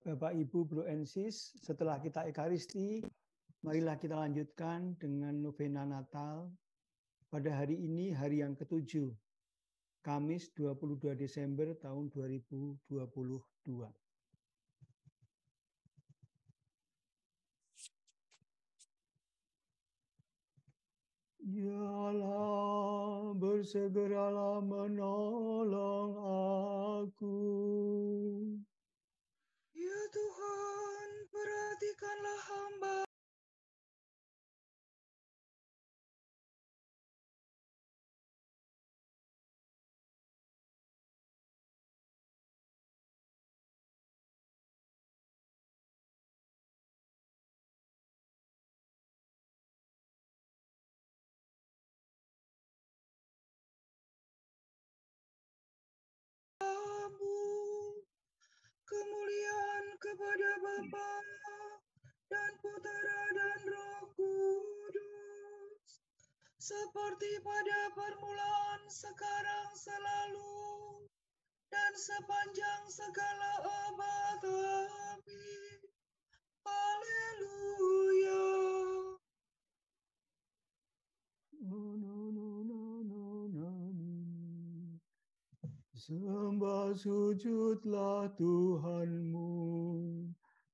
Bapak, Ibu, Bro and Sis, setelah kita Ekaristi, marilah kita lanjutkan dengan novena Natal pada hari ini, hari yang ke-7, Kamis 22 Desember tahun 2022. Ya Allah, bersegeralah menolong aku. Ya Tuhan, perhatikanlah hamba. Kemuliaan kepada Bapa dan Putera dan Roh Kudus, seperti pada permulaan, sekarang, selalu, dan sepanjang segala abad. Amin. Haleluya. Sembah sujudlah Tuhanmu,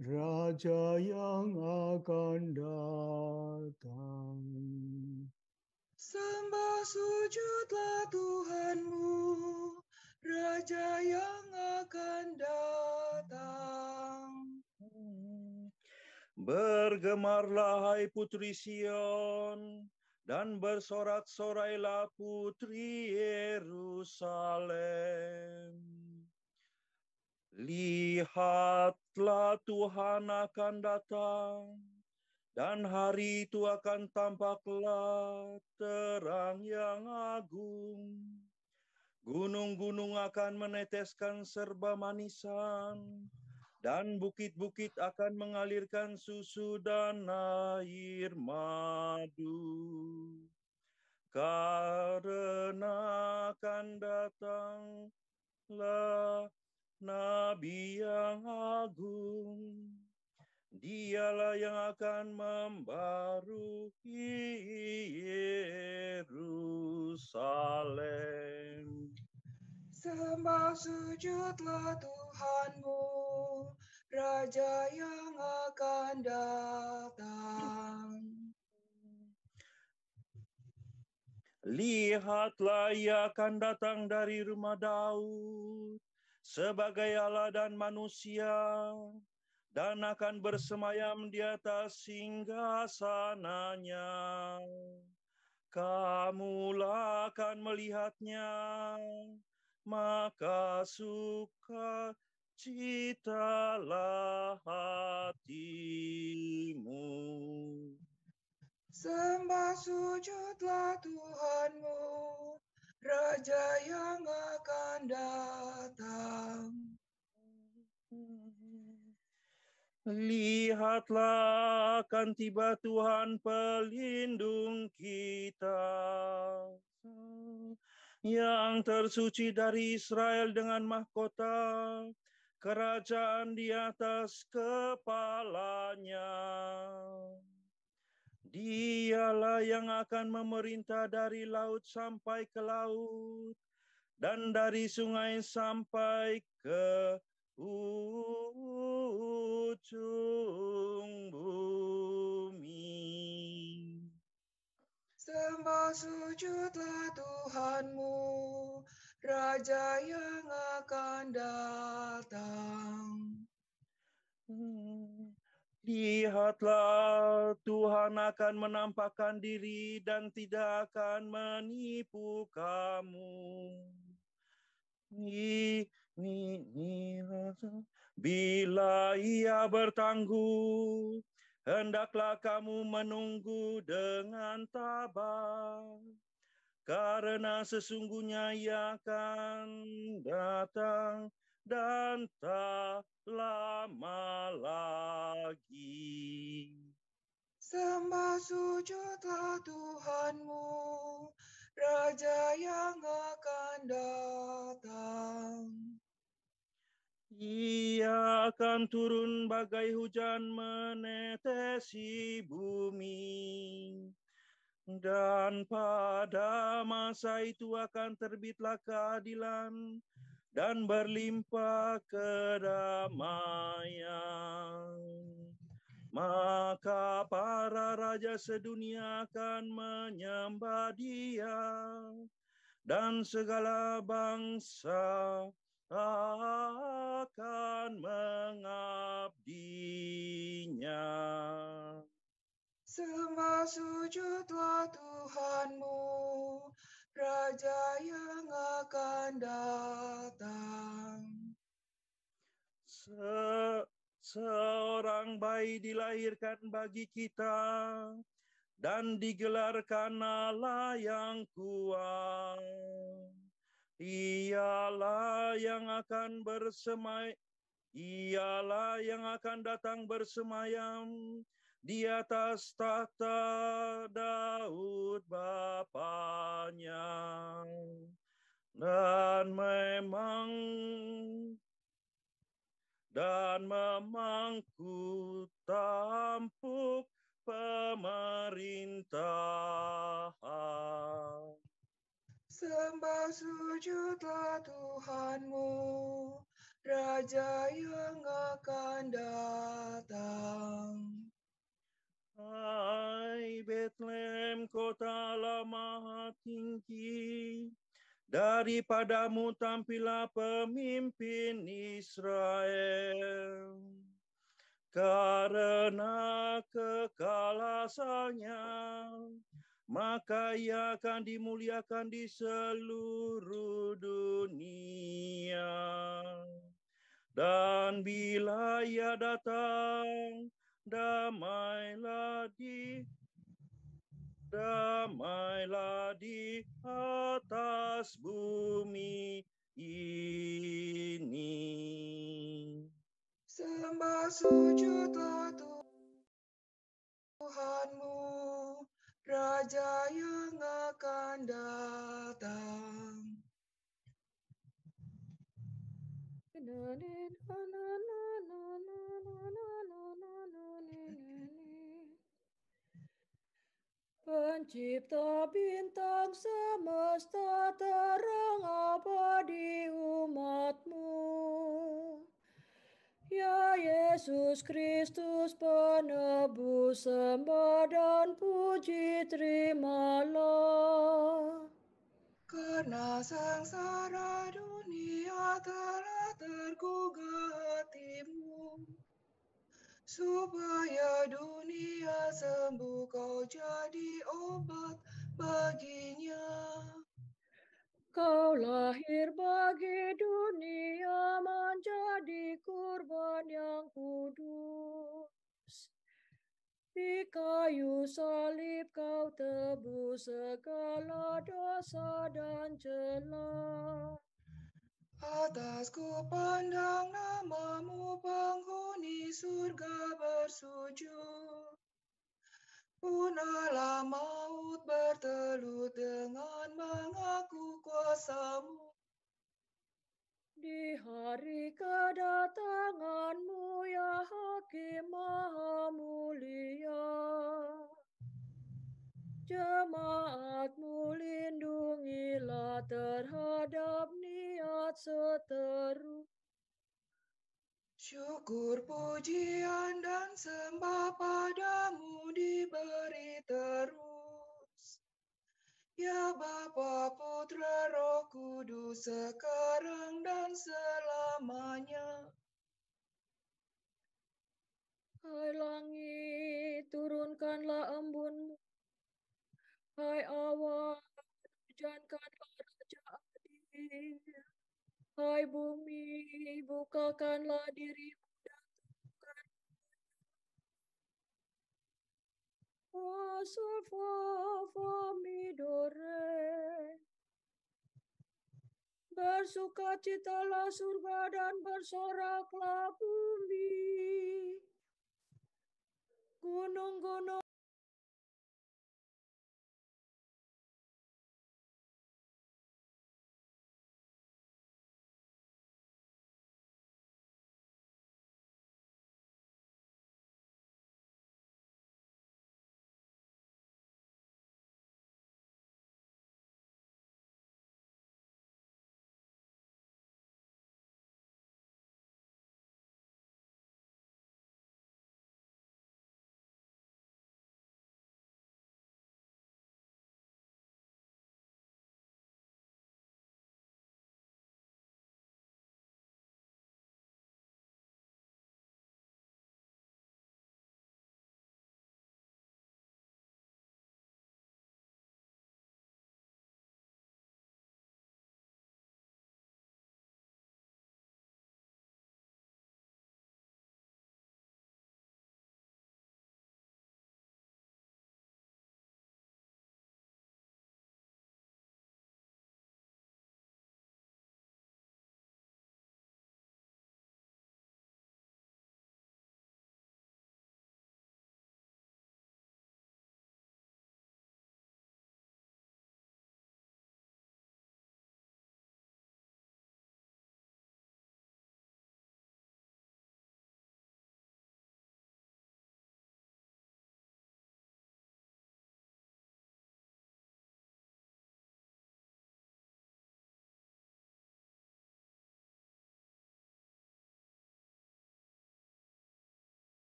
Raja yang akan datang. Sembah sujudlah Tuhanmu, Raja yang akan datang. Bergemarlah hai putri Sion, dan bersorak-sorailah putri Yerusalem. Lihatlah Tuhan akan datang, dan hari itu akan tampaklah terang yang agung. Gunung-gunung akan meneteskan serba manisan, dan bukit-bukit akan mengalirkan susu dan air madu. Karena akan datanglah Nabi yang agung, Dialah yang akan membarui Yerusalem. Sembah sujudlah Tuhanmu, Raja yang akan datang. Lihatlah, Ia akan datang dari rumah Daud sebagai Allah dan manusia, dan akan bersemayam di atas singgasananya. Kamulah akan melihatnya, maka sukacitalah hatimu. Sembah sujudlah Tuhanmu, Raja yang akan datang. Lihatlah, akan tiba Tuhan pelindung kita, yang tersuci dari Israel dengan mahkota kerajaan di atas kepalanya. Dialah yang akan memerintah dari laut sampai ke laut, dan dari sungai sampai ke ujung bumi. Sembah sujudlah Tuhanmu, Raja yang akan datang. Lihatlah, Tuhan akan menampakkan diri dan tidak akan menipu kamu. Bila Ia bertangguh, hendaklah kamu menunggu dengan tabah, karena sesungguhnya Ia akan datang dan tak lama lagi. Sembah sujudlah Tuhanmu, Raja yang akan datang. Ia akan turun bagai hujan menetesi bumi. Dan pada masa itu akan terbitlah keadilan dan berlimpah kedamaian. Maka para raja sedunia akan menyembah Dia, dan segala bangsa akan mengabdinya. Sembah sujudlah Tuhanmu, Raja yang akan datang. Seorang bayi dilahirkan bagi kita, dan digelarkan Allah yang kuat. Ialah yang akan datang bersemayam di atas tahta Daud bapanya. Dan memangku tampuk pemerintahan. Sembah sujudlah Tuhanmu, Raja yang akan datang. Hai Bethlehem, kota Allah maha tinggi, daripadamu tampillah pemimpin Israel. Karena kekal asalnya, maka ia akan dimuliakan di seluruh dunia. Dan bila ia datang, damailah di atas bumi ini. Sembah sujudlah Tuhanmu, Raja yang akan datang. Pencipta bintang semesta, terang abadi umat-Mu. Ya Yesus Kristus penebus, sembah dan puji terimalah. Karena sengsara dunia telah tergugah hati-Mu, supaya dunia sembuh, Kau jadi obat baginya. Kau lahir bagi dunia menjadi kurban yang kudus. Di kayu salib Kau tebus segala dosa dan celah. Atas kupandang nama-Mu, penghuni surga bersujud. Punahlah maut bertelut dengan mengaku kuasa-Mu. Di hari kedatangan-Mu, ya Hakim Maha Mulia, jemaat-Mu lindungilah terhadap niat seteru. Syukur, pujian, dan sembah padamu diberi terus. Ya Bapa, Putra, Roh Kudus, sekarang dan selamanya. Hai langit, turunkanlah embun-Mu. Hai awan, hujankanlah Raja adil. Hai bumi, bukakanlah diri-Mu dan turunkan. Famidore. Bersukacitalah surga dan bersoraklah bumi. Gunung-gunung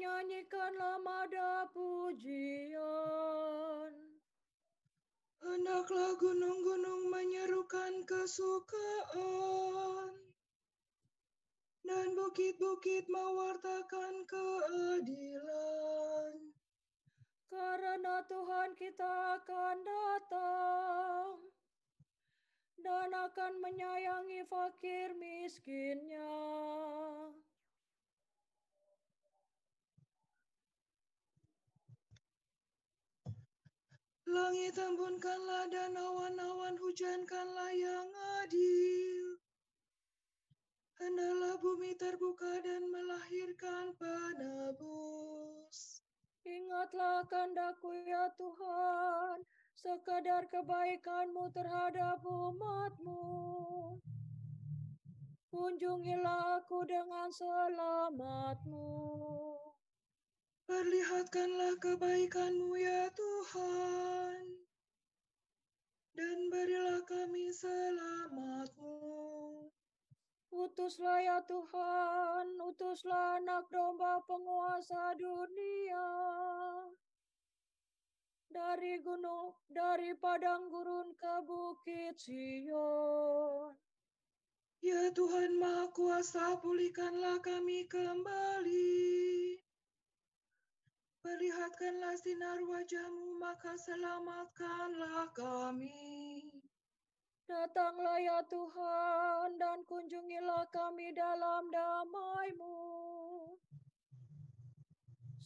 menyanyikan lamada pujian. Hendaklah gunung-gunung menyerukan kesukaan, dan bukit-bukit mewartakan keadilan. Karena Tuhan kita akan datang dan akan menyayangi fakir miskinnya. Langit embunkanlah dan awan-awan hujankanlah yang adil. Hendaklah bumi terbuka dan melahirkan penebus. Ingatlah kehendak-Mu ya Tuhan, sekadar kebaikan-Mu terhadap umat-Mu. Kunjungilah aku dengan selamat-Mu. Perlihatkanlah kebaikan-Mu ya Tuhan, dan berilah kami selamat-Mu. Utuslah ya Tuhan, utuslah anak domba penguasa dunia. Dari padang gurun ke bukit Sion. Ya Tuhan Maha Kuasa, pulihkanlah kami kembali. Perlihatkanlah sinar wajah-Mu, maka selamatkanlah kami. Datanglah ya Tuhan, dan kunjungilah kami dalam damai-Mu.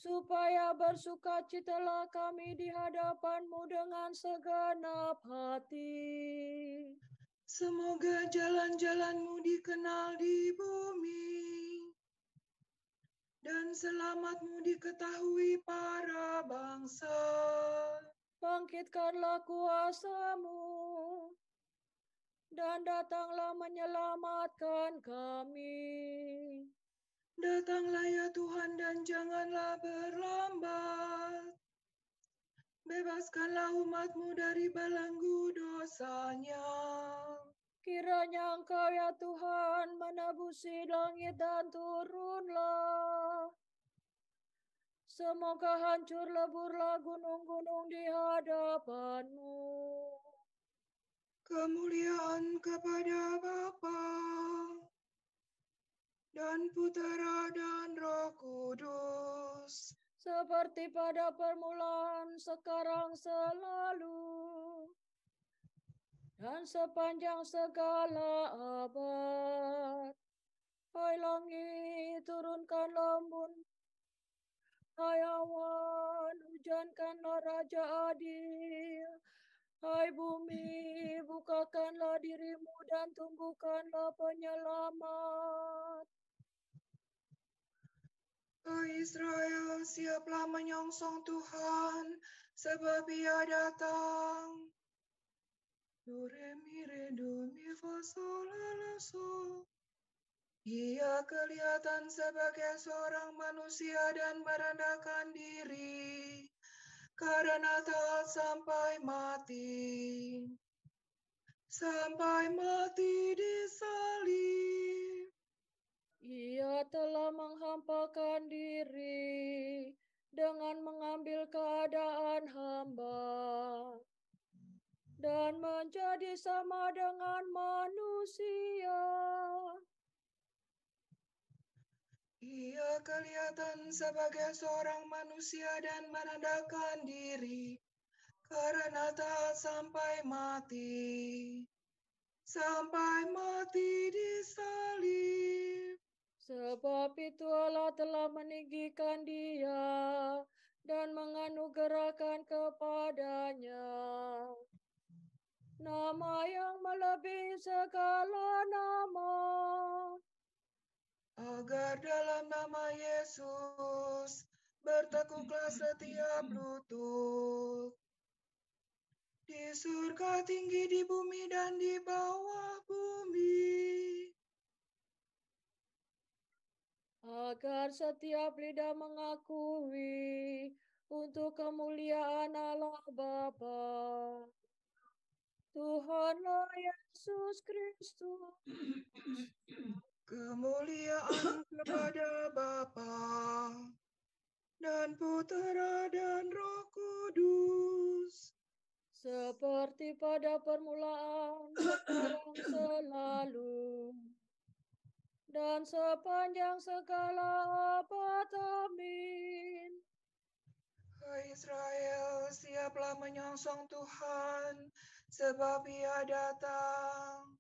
Supaya bersukacitalah kami di hadapan-Mu dengan segenap hati. Semoga jalan-jalan-Mu dikenal di bumi, dan selamat-Mu diketahui para bangsa. Bangkitkanlah kuasa-Mu, dan datanglah menyelamatkan kami. Datanglah ya Tuhan dan janganlah berlambat. Bebaskanlah umat-Mu dari belenggu dosanya. Kiranya Engkau ya Tuhan menebusi langit dan turunlah. Semoga hancur leburlah gunung-gunung di hadapan-Mu. Kemuliaan kepada Bapa dan Putera dan Roh Kudus. Seperti pada permulaan, sekarang, selalu, dan sepanjang segala abad. Hai langit, turunkanlah embun. Hai awan, hujankanlah Raja adil. Hai bumi, bukakanlah dirimu dan tumbuhkanlah penyelamat. Hai Israel, siaplah menyongsong Tuhan, sebab Ia datang. Do, re, mi, re, do, mi, fa, sol, la, la, sol. Ia kelihatan sebagai seorang manusia dan merendahkan diri, karena taat sampai mati di salib. Ia telah menghampakan diri dengan mengambil keadaan hamba dan menjadi sama dengan manusia. Ia kelihatan sebagai seorang manusia dan merendahkan diri, karena taat sampai mati di salib. Sebab itu Allah telah meninggikan Dia dan menganugerahkan kepadanya nama yang melebihi segala nama, Agar dalam nama Yesus bertekuklah setiap lutut, di surga tinggi, di bumi, dan di bawah bumi. Agar setiap lidah mengakui untuk kemuliaan Allah Bapa. Tuhanlah Yesus Kristus. Kemuliaan kepada Bapa dan Putera dan Roh Kudus, seperti pada permulaan, sekarang, selalu, dan sepanjang segala abad. Amin. Hai Israel, siaplah menyongsong Tuhan, sebab Ia datang.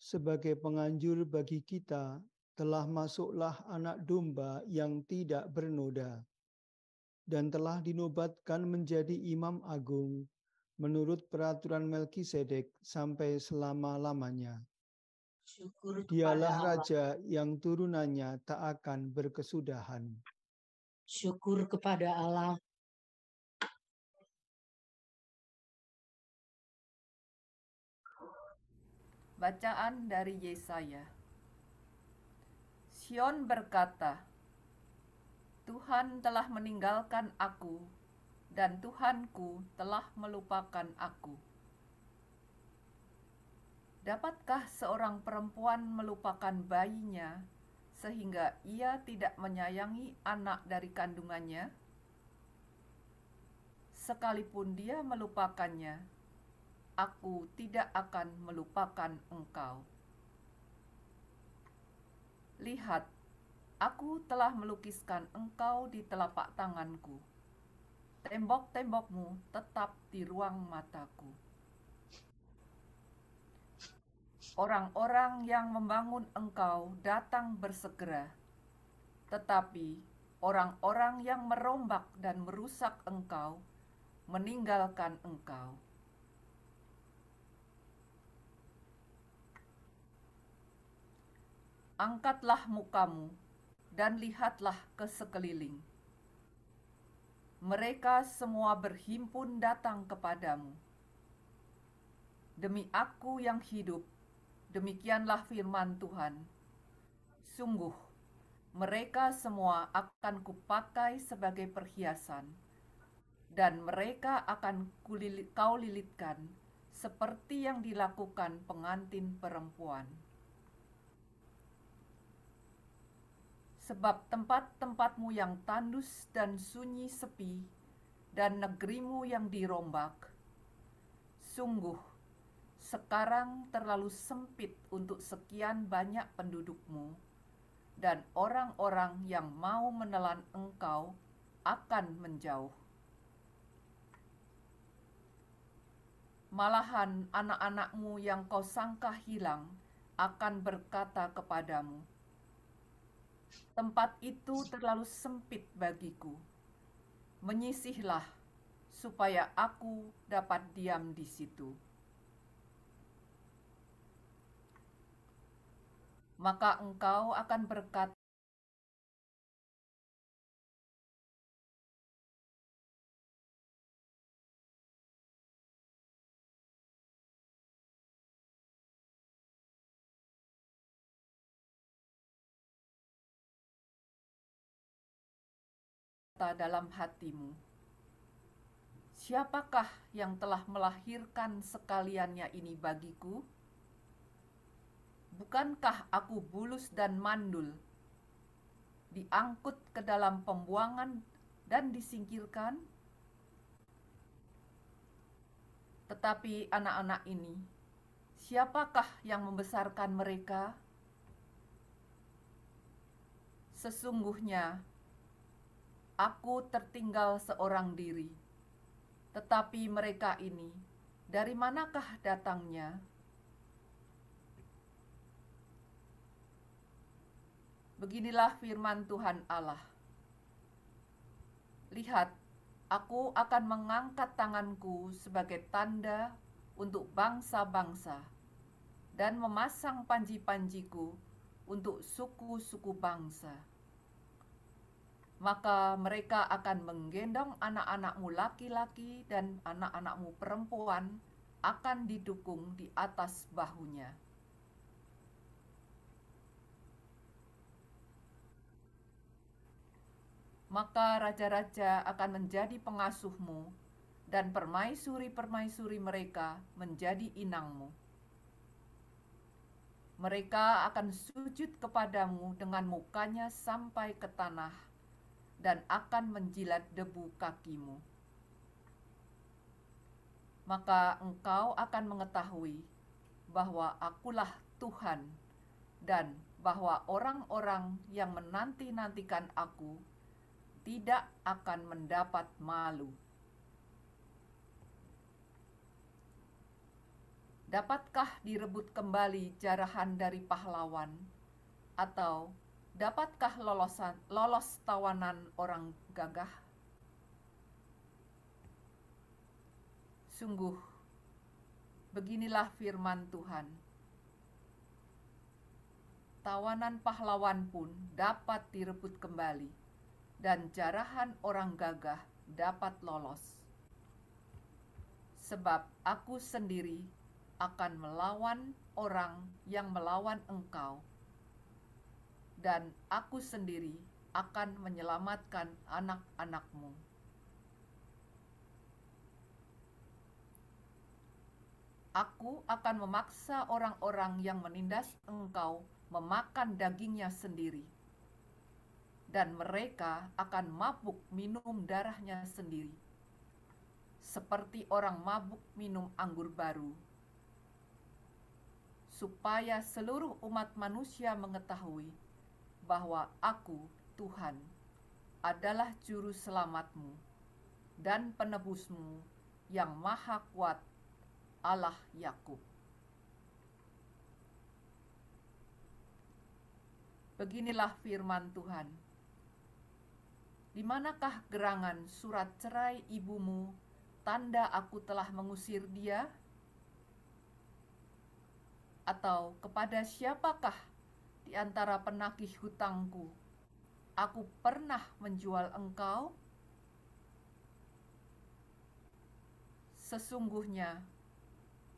Sebagai penganjur bagi kita, telah masuklah anak domba yang tidak bernoda, dan telah dinobatkan menjadi imam agung menurut peraturan Melkisedek sampai selama-lamanya. Syukur Dialah kepada Allah. Raja yang turunannya tak akan berkesudahan. Syukur kepada Allah. Bacaan dari Yesaya. Sion berkata, Tuhan telah meninggalkan aku, dan Tuhanku telah melupakan aku. Dapatkah seorang perempuan melupakan bayinya, sehingga ia tidak menyayangi anak dari kandungannya? Sekalipun dia melupakannya, aku tidak akan melupakan engkau. Lihat, aku telah melukiskan engkau di telapak tanganku. Tembok-tembokmu tetap di ruang mataku. Orang-orang yang membangun engkau datang bersegera, tetapi orang-orang yang merombak dan merusak engkau meninggalkan engkau. Angkatlah mukamu dan lihatlah ke sekeliling. Mereka semua berhimpun datang kepadamu. Demi aku yang hidup, demikianlah firman Tuhan. Sungguh, mereka semua akan kupakai sebagai perhiasan, dan mereka akan kau lilitkan seperti yang dilakukan pengantin perempuan. Sebab tempat-tempatmu yang tandus dan sunyi sepi, dan negerimu yang dirombak, sungguh sekarang terlalu sempit untuk sekian banyak pendudukmu, dan orang-orang yang mau menelan engkau akan menjauh. Malahan anak-anakmu yang kau sangka hilang akan berkata kepadamu, tempat itu terlalu sempit bagiku. Menyisihlah, supaya aku dapat diam di situ. Maka engkau akan berkata, dalam hatimu, siapakah yang telah melahirkan sekaliannya ini bagiku? Bukankah aku bulus dan mandul, diangkut ke dalam pembuangan dan disingkirkan? Tetapi anak-anak ini, siapakah yang membesarkan mereka? Sesungguhnya, aku tertinggal seorang diri, tetapi mereka ini, dari manakah datangnya? Beginilah firman Tuhan Allah. Lihat, aku akan mengangkat tanganku sebagai tanda untuk bangsa-bangsa, dan memasang panji-panjiku untuk suku-suku bangsa. Maka mereka akan menggendong anak-anakmu laki-laki dan anak-anakmu perempuan akan didukung di atas bahunya. Maka raja-raja akan menjadi pengasuhmu, dan permaisuri-permaisuri mereka menjadi inangmu. Mereka akan sujud kepadamu dengan mukanya sampai ke tanah dan akan menjilat debu kakimu. Maka engkau akan mengetahui bahwa Akulah Tuhan, dan bahwa orang-orang yang menanti-nantikan Aku tidak akan mendapat malu. Dapatkah direbut kembali jarahan dari pahlawan, atau dapatkah lolos tawanan orang gagah? Sungguh, beginilah firman Tuhan. Tawanan pahlawan pun dapat direbut kembali, dan jarahan orang gagah dapat lolos. Sebab Aku sendiri akan melawan orang yang melawan engkau, dan Aku sendiri akan menyelamatkan anak-anakmu. Aku akan memaksa orang-orang yang menindas engkau memakan dagingnya sendiri, dan mereka akan mabuk minum darahnya sendiri, seperti orang mabuk minum anggur baru, supaya seluruh umat manusia mengetahui bahwa Aku, Tuhan, adalah juru selamatmu dan penebusmu yang maha kuat, Allah Yakub. Beginilah firman Tuhan. Di manakah gerangan surat cerai ibumu, tanda Aku telah mengusir dia? Atau kepada siapakah di antara penagih hutangku Aku pernah menjual engkau? Sesungguhnya,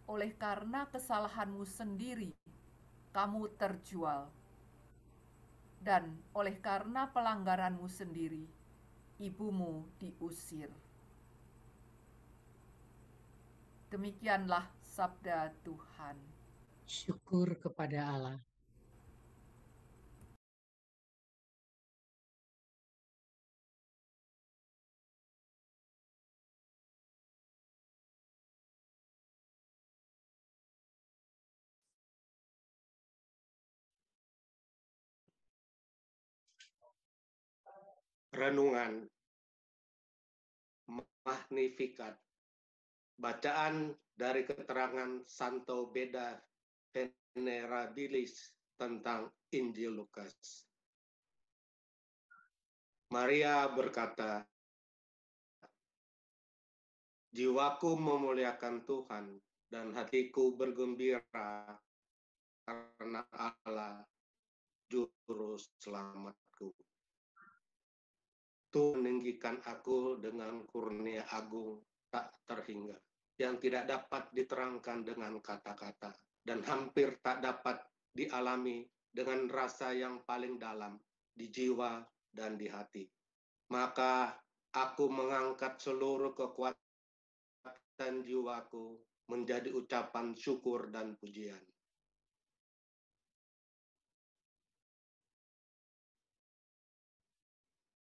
oleh karena kesalahanmu sendiri, kamu terjual. Dan oleh karena pelanggaranmu sendiri, ibumu diusir. Demikianlah sabda Tuhan. Syukur kepada Allah. Renungan Magnificat. Bacaan dari keterangan Santo Beda Venerabilis tentang Injil Lukas. Maria berkata, "Jiwaku memuliakan Tuhan dan hatiku bergembira karena Allah, Juru Selamatku. Tuhan meninggikan aku dengan kurnia agung tak terhingga, yang tidak dapat diterangkan dengan kata-kata, dan hampir tak dapat dialami dengan rasa yang paling dalam di jiwa dan di hati. Maka aku mengangkat seluruh kekuatan jiwaku menjadi ucapan syukur dan pujian.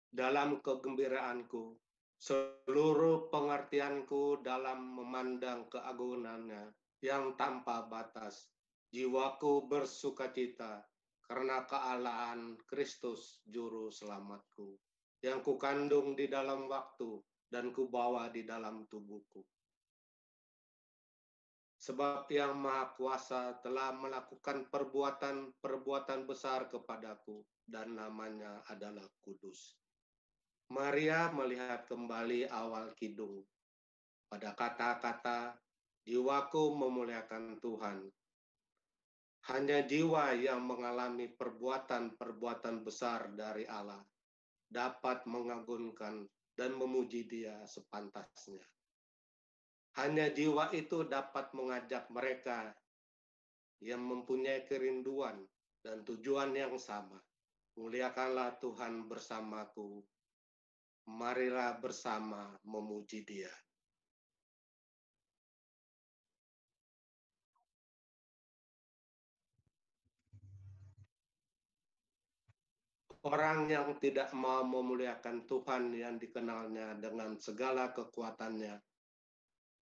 Dalam kegembiraanku, seluruh pengertianku dalam memandang keagungannya yang tanpa batas, jiwaku bersukacita karena kealahan Kristus Juru Selamatku, yang kukandung di dalam waktu dan kubawa di dalam tubuhku. Sebab Yang Maha Kuasa telah melakukan perbuatan besar kepadaku, dan namanya adalah kudus." Maria melihat kembali awal kidung pada kata-kata, "Jiwaku memuliakan Tuhan." Hanya jiwa yang mengalami perbuatan-perbuatan besar dari Allah dapat mengagungkan dan memuji Dia sepantasnya. Hanya jiwa itu dapat mengajak mereka yang mempunyai kerinduan dan tujuan yang sama. Muliakanlah Tuhan bersamaku. Marilah bersama memuji Dia. Orang yang tidak mau memuliakan Tuhan yang dikenalnya dengan segala kekuatannya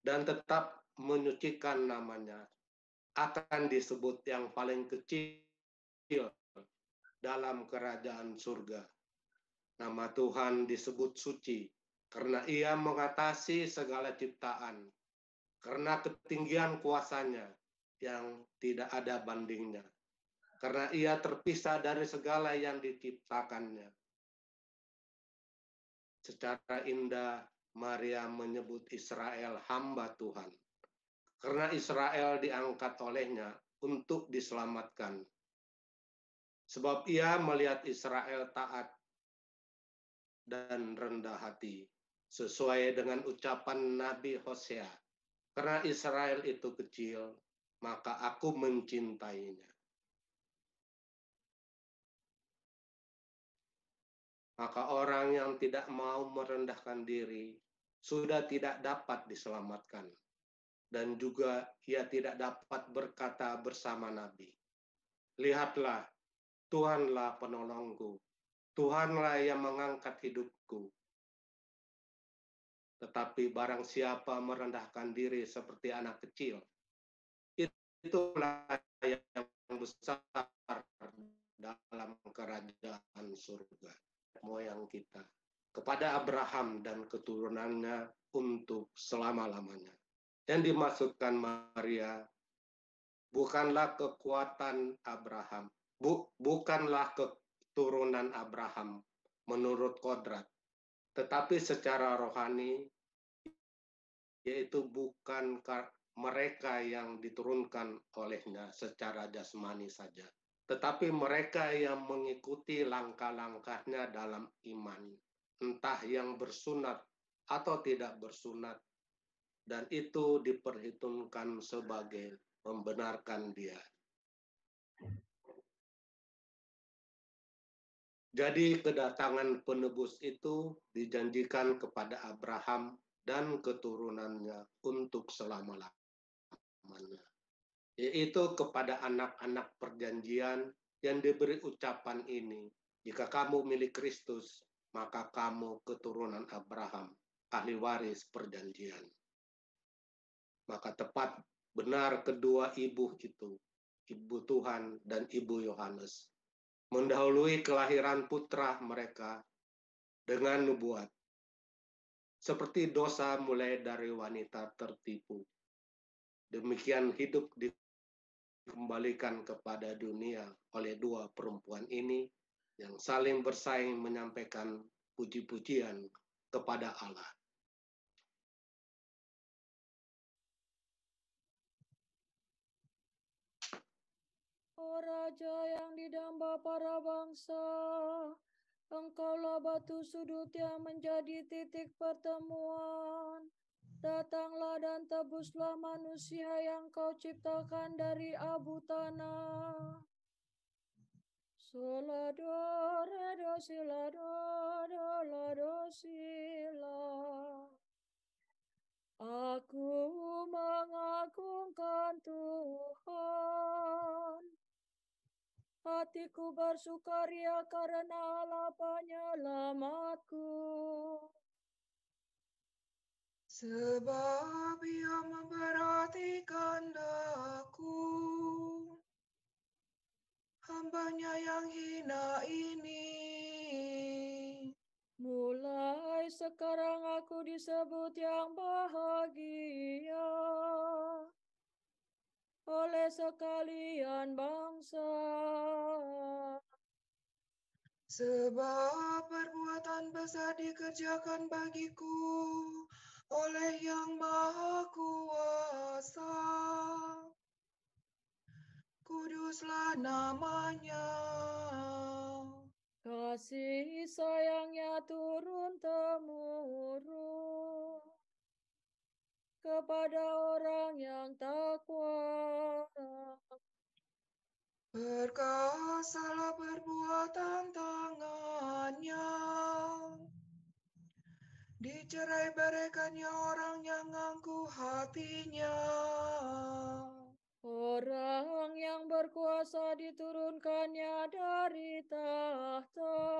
dan tetap menyucikan namanya akan disebut yang paling kecil dalam kerajaan surga. Nama Tuhan disebut suci karena Ia mengatasi segala ciptaan, karena ketinggian kuasanya yang tidak ada bandingnya, karena Ia terpisah dari segala yang diciptakannya. Secara indah, Maria menyebut Israel hamba Tuhan, karena Israel diangkat olehnya untuk diselamatkan. Sebab Ia melihat Israel taat dan rendah hati, sesuai dengan ucapan Nabi Hosea, karena Israel itu kecil, maka aku mencintainya. Maka orang yang tidak mau merendahkan diri sudah tidak dapat diselamatkan. Dan juga ia tidak dapat berkata bersama Nabi, lihatlah, Tuhanlah penolongku, Tuhanlah yang mengangkat hidupku. Tetapi barang siapa merendahkan diri seperti anak kecil, itulah yang besar dalam kerajaan surga. Moyang kita kepada Abraham dan keturunannya untuk selama-lamanya. Yang dimaksudkan Maria bukanlah kekuatan Abraham, bukanlah keturunan Abraham menurut kodrat, tetapi secara rohani, yaitu bukan mereka yang diturunkan olehnya secara jasmani saja, tetapi mereka yang mengikuti langkah-langkahnya dalam iman, entah yang bersunat atau tidak bersunat, dan itu diperhitungkan sebagai membenarkan dia. Jadi kedatangan penebus itu dijanjikan kepada Abraham dan keturunannya untuk selama-lamanya, yaitu kepada anak-anak perjanjian yang diberi ucapan ini, jika kamu milik Kristus, maka kamu keturunan Abraham, ahli waris perjanjian. Maka tepat benar kedua ibu itu, ibu Tuhan dan ibu Yohanes, mendahului kelahiran putra mereka dengan nubuat. Seperti dosa mulai dari wanita tertipu, demikian hidup dikembalikan kepada dunia oleh dua perempuan ini yang saling bersaing menyampaikan puji-pujian kepada Allah. O Raja yang didamba para bangsa, Engkaulah batu sudut yang menjadi titik pertemuan. Datanglah dan tebuslah manusia yang Kau ciptakan dari abu tanah. Solado, redo, silado, dolado, sila. Aku mengagungkan Tuhan. Hatiku bersukaria karena Allah penyelamatku. Sebab Ia memperhatikan daku, hamba-Nya yang hina ini. Mulai sekarang aku disebut yang bahagia oleh sekalian bangsa. Sebab perbuatan besar dikerjakan bagiku oleh Yang Maha Kuasa. Kuduslah namanya. Kasih sayangnya turun-temurun kepada orang yang takwa. Perkasalah perbuatan tangannya. Dicerai-beraikannya orang yang angkuh hatinya. Orang yang berkuasa diturunkannya dari tahta.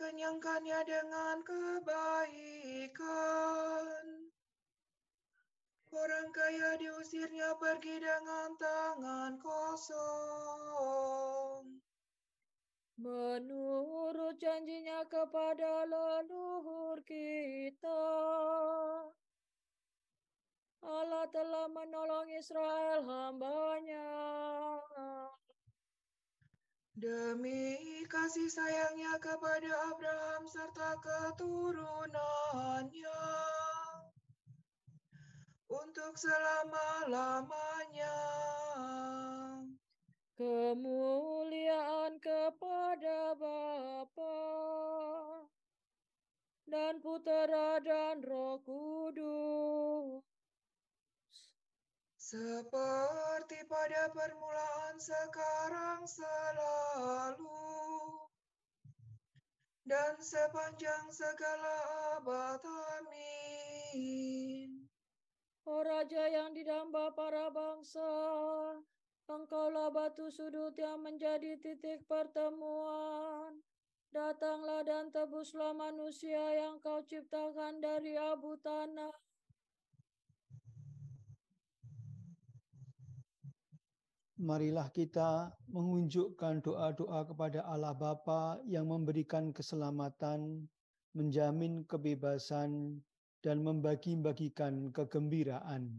kenyangkannya dengan kebaikan. Orang kaya diusirnya pergi dengan tangan kosong. Menurut janjinya kepada leluhur kita, Allah telah menolong Israel hamba-Nya. Demi kasih sayangnya kepada Abraham serta keturunannya, untuk selama-lamanya. Kemuliaan kepada Bapa dan Putera dan Roh Kudus, Seperti pada permulaan, sekarang, selalu, dan sepanjang segala abad. Amin. O Raja yang didamba para bangsa, Engkaulah batu sudut yang menjadi titik pertemuan. Datanglah dan tebuslah manusia yang Kau ciptakan dari abu tanah. Marilah kita mengunjukkan doa-doa kepada Allah Bapa yang memberikan keselamatan, menjamin kebebasan, dan membagi-bagikan kegembiraan.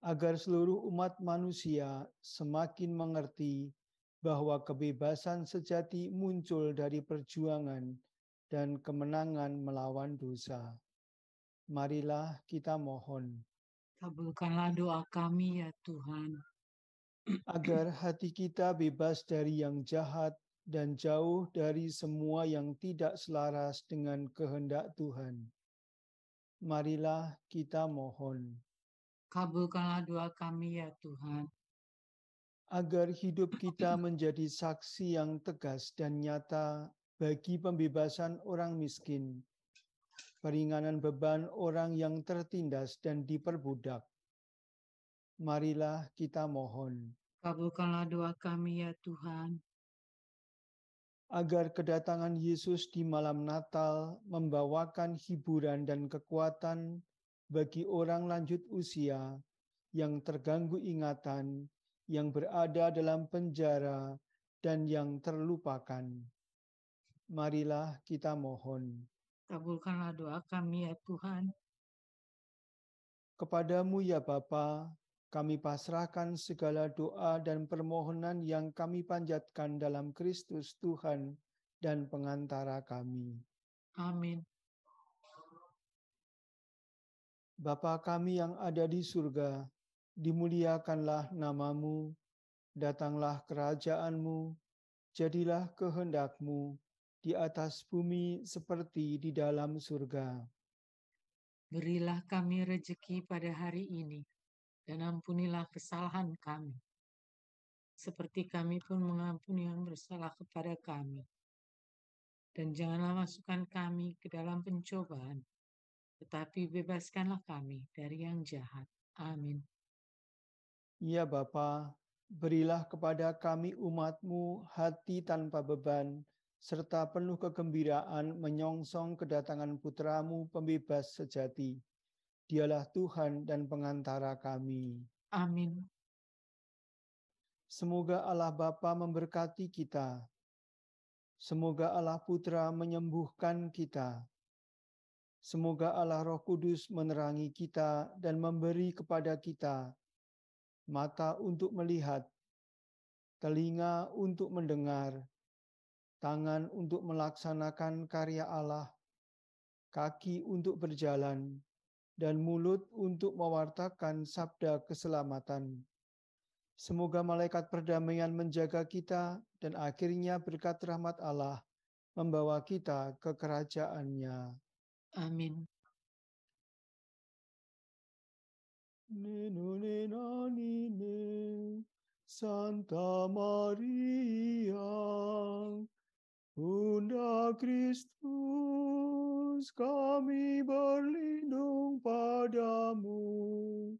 Agar seluruh umat manusia semakin mengerti bahwa kebebasan sejati muncul dari perjuangan dan kemenangan melawan dosa. Marilah kita mohon. Kabulkanlah doa kami ya Tuhan. Agar hati kita bebas dari yang jahat dan jauh dari semua yang tidak selaras dengan kehendak Tuhan. Marilah kita mohon. Kabulkanlah doa kami ya Tuhan. Agar hidup kita menjadi saksi yang tegas dan nyata bagi pembebasan orang miskin, peringanan beban orang yang tertindas dan diperbudak. Marilah kita mohon. Kabulkanlah doa kami ya Tuhan. Agar kedatangan Yesus di malam Natal membawakan hiburan dan kekuatan bagi orang lanjut usia yang terganggu ingatan, yang berada dalam penjara, dan yang terlupakan. Marilah kita mohon. Kabulkanlah doa kami ya Tuhan. Kepadamu ya Bapa, kami pasrahkan segala doa dan permohonan yang kami panjatkan dalam Kristus Tuhan dan pengantara kami. Amin. Bapa kami yang ada di surga, dimuliakanlah namamu, datanglah kerajaan-Mu, jadilah kehendak-Mu di atas bumi seperti di dalam surga. Berilah kami rejeki pada hari ini, dan ampunilah kesalahan kami, seperti kami pun mengampuni yang bersalah kepada kami. Dan janganlah masukkan kami ke dalam pencobaan, tetapi bebaskanlah kami dari yang jahat. Amin. Ya Bapa, berilah kepada kami umat-Mu hati tanpa beban, serta penuh kegembiraan menyongsong kedatangan Putra-Mu pembebas sejati. Dialah Tuhan dan pengantara kami. Amin. Semoga Allah Bapa memberkati kita. Semoga Allah Putra menyembuhkan kita. Semoga Allah Roh Kudus menerangi kita dan memberi kepada kita mata untuk melihat, telinga untuk mendengar, tangan untuk melaksanakan karya Allah, kaki untuk berjalan, dan mulut untuk mewartakan sabda keselamatan. Semoga malaikat perdamaian menjaga kita dan akhirnya berkat rahmat Allah membawa kita ke kerajaan-Nya. Amin. Nino nina nine, Santa Maria, Bunda Kristus, kami berlindung padamu.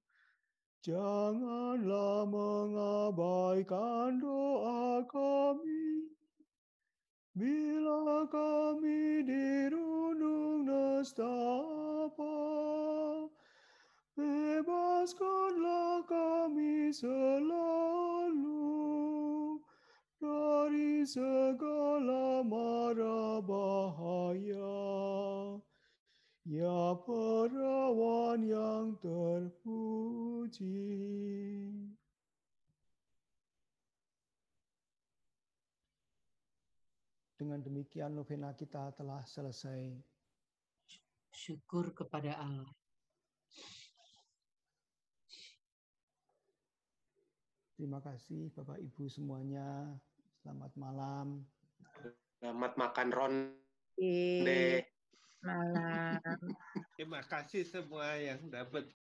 Janganlah mengabaikan doa kami bila nestapa. Bebaskanlah kami selalu dari segala mara bahaya. Ya perawan yang terpuji. Dengan demikian novena kita telah selesai. Syukur kepada Allah. Terima kasih Bapak Ibu semuanya. Selamat malam. Selamat makan ronde. Malam. Terima kasih semua yang dapat